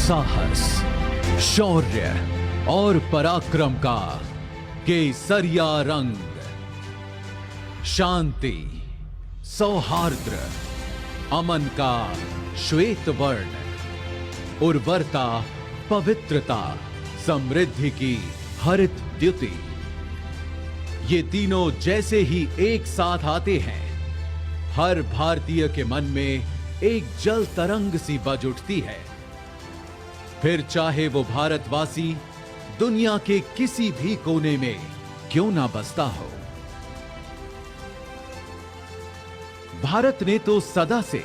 साहस, शौर्य और पराक्रम का केसरिया रंग, शांति, सौहार्द्र, अमन का श्वेत वर्ण, उर्वरता, पवित्रता, समृद्धि की हरित द्युति। ये तीनों जैसे ही एक साथ आते हैं, हर भारतीय के मन में एक जल तरंग सी बज उठती है। फिर चाहे वो भारतवासी दुनिया के किसी भी कोने में क्यों ना बसता हो। भारत ने तो सदा से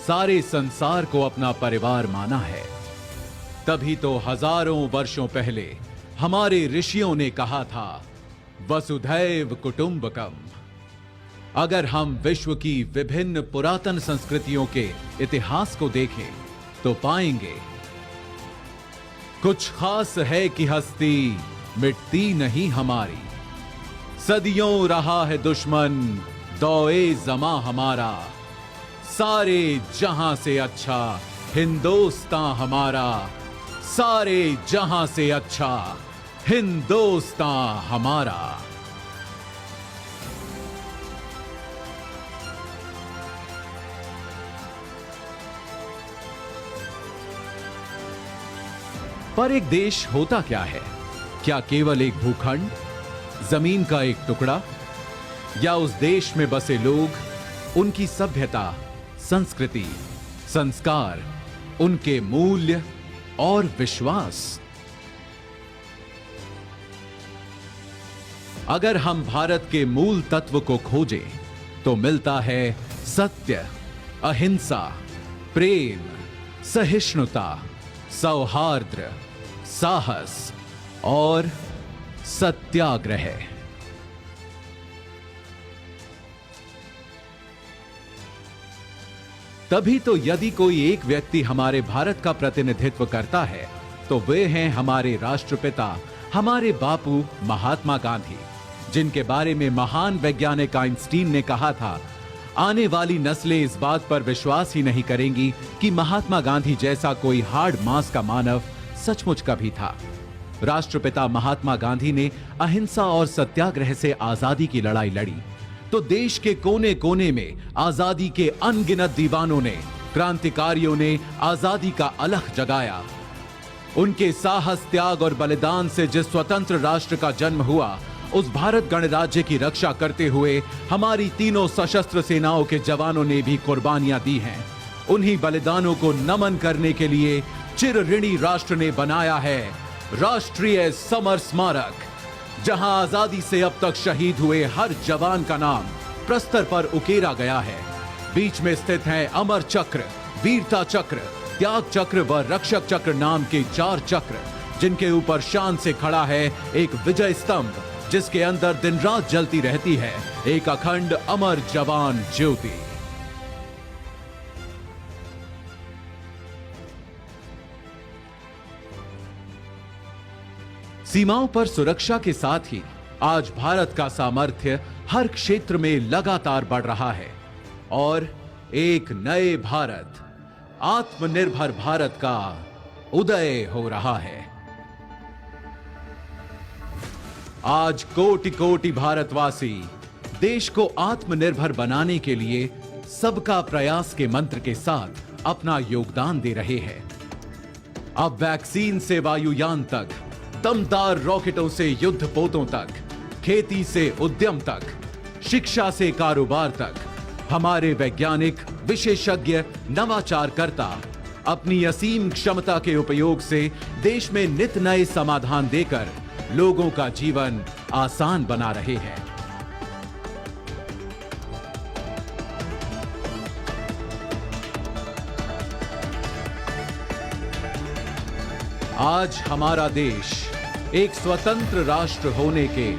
सारे संसार को अपना परिवार माना है। तभी तो हजारों वर्षों पहले हमारे ऋषियों ने कहा था, वसुधैव कुटुंबकम। अगर हम विश्व की विभिन्न पुरातन संस्कृतियों के इतिहास को देखें तो पाएंगे, कुछ खास है कि हस्ती मिटती नहीं हमारी। सदियों रहा है दुश्मन दौए जमा हमारा, सारे जहां से अच्छा हिंदुस्तान हमारा, सारे जहां से अच्छा हिंदुस्तान हमारा। पर एक देश होता क्या है? क्या केवल एक भूखंड, जमीन का एक टुकड़ा, या उस देश में बसे लोग, उनकी सभ्यता, संस्कृति, संस्कार, उनके मूल्य और विश्वास? अगर हम भारत के मूल तत्व को खोजें तो मिलता है सत्य, अहिंसा, प्रेम, सहिष्णुता, सौहार्द्र, साहस और सत्याग्रह। तभी तो यदि कोई एक व्यक्ति हमारे भारत का प्रतिनिधित्व करता है तो वे हैं हमारे राष्ट्रपिता, हमारे बापू महात्मा गांधी, जिनके बारे में महान वैज्ञानिक आइंस्टीन ने कहा था, आने वाली नस्लें इस बात पर विश्वास ही नहीं करेंगी कि महात्मा गांधी जैसा कोई हार्ड मांस का मानव सचमुच कभी था। राष्ट्रपिता महात्मा गांधी ने अहिंसा और सत्याग्रह से आजादी की लड़ाई लड़ी, तो देश के कोने कोने में आजादी के अनगिनत दीवानों ने, क्रांतिकारियों ने आजादी का अलख जगाया। उनके साहस, त्याग और बलिदान से जिस स्वतंत्र राष्ट्र का जन्म हुआ, उस भारत गणराज्य की रक्षा करते हुए हमारी तीनों सशस्त्र सेनाओं के जवानों ने भी कुर्बानियां दी हैं। उन्हीं बलिदानों को नमन करने के लिए चिर ऋणी राष्ट्र ने बनाया है राष्ट्रीय समर स्मारक, जहां आजादी से अब तक शहीद हुए हर जवान का नाम प्रस्तर पर उकेरा गया है। बीच में स्थित है अमर चक्र, वीरता चक्र, त्याग चक्र व रक्षक चक्र नाम के 4 चक्र, जिनके ऊपर शान से खड़ा है एक विजय स्तंभ, जिसके अंदर दिन रात जलती रहती है एक अखंड अमर जवान ज्योति। सीमाओं पर सुरक्षा के साथ ही आज भारत का सामर्थ्य हर क्षेत्र में लगातार बढ़ रहा है और एक नए भारत, आत्मनिर्भर भारत का उदय हो रहा है। आज कोटि कोटि भारतवासी देश को आत्मनिर्भर बनाने के लिए सबका प्रयास के मंत्र के साथ अपना योगदान दे रहे हैं। अब वैक्सीन से वायुयान तक, दमदार रॉकेटों से युद्धपोतों तक, खेती से उद्यम तक, शिक्षा से कारोबार तक, हमारे वैज्ञानिक, विशेषज्ञ, नवाचारकर्ता अपनी असीम क्षमता के उपयोग से देश में नित नए समाधान देकर लोगों का जीवन आसान बना रहे हैं। आज हमारा देश एक स्वतंत्र राष्ट्र होने के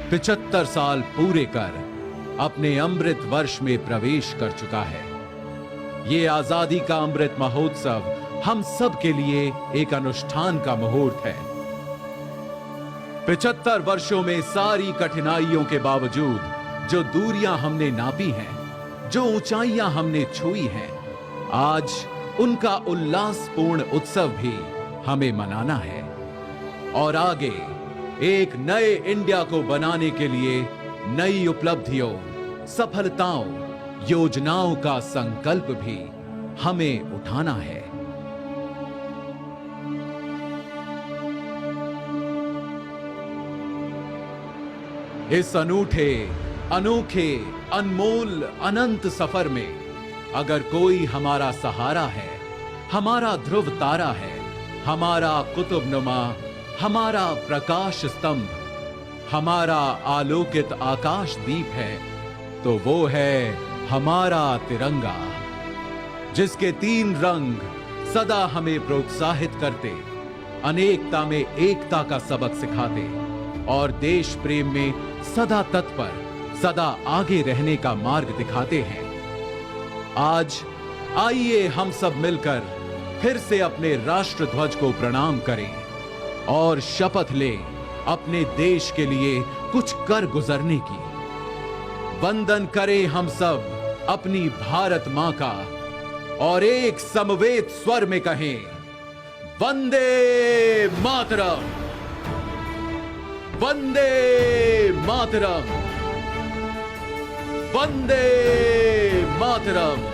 75 साल पूरे कर अपने अमृत वर्ष में प्रवेश कर चुका है। ये आजादी का अमृत महोत्सव हम सब के लिए एक अनुष्ठान का मुहूर्त है। 75 वर्षों में सारी कठिनाइयों के बावजूद जो दूरियां हमने नापी हैं, जो ऊंचाइयां हमने छुई हैं, आज उनका उल्लासपूर्ण उत्सव भी हमें मनाना है और आगे एक नए इंडिया को बनाने के लिए नई उपलब्धियों, सफलताओं, योजनाओं का संकल्प भी हमें उठाना है। इस अनूठे, अनोखे, अनमोल, अनंत सफर में अगर कोई हमारा सहारा है, हमारा ध्रुव तारा है, हमारा कुतुबनुमा, हमारा प्रकाश स्तंभ, हमारा आलोकित आकाश दीप है, तो वो है हमारा तिरंगा, जिसके 3 रंग सदा हमें प्रोत्साहित करते, अनेकता में एकता का सबक सिखाते और देश प्रेम में सदा तत्पर, सदा आगे रहने का मार्ग दिखाते हैं। आज आइए हम सब मिलकर फिर से अपने राष्ट्र ध्वज को प्रणाम करें और शपथ लें अपने देश के लिए कुछ कर गुजरने की। वंदन करें हम सब अपनी भारत मां का और एक समवेत स्वर में कहें, वंदे मातरम, वंदे मातरम, वंदे मातरम।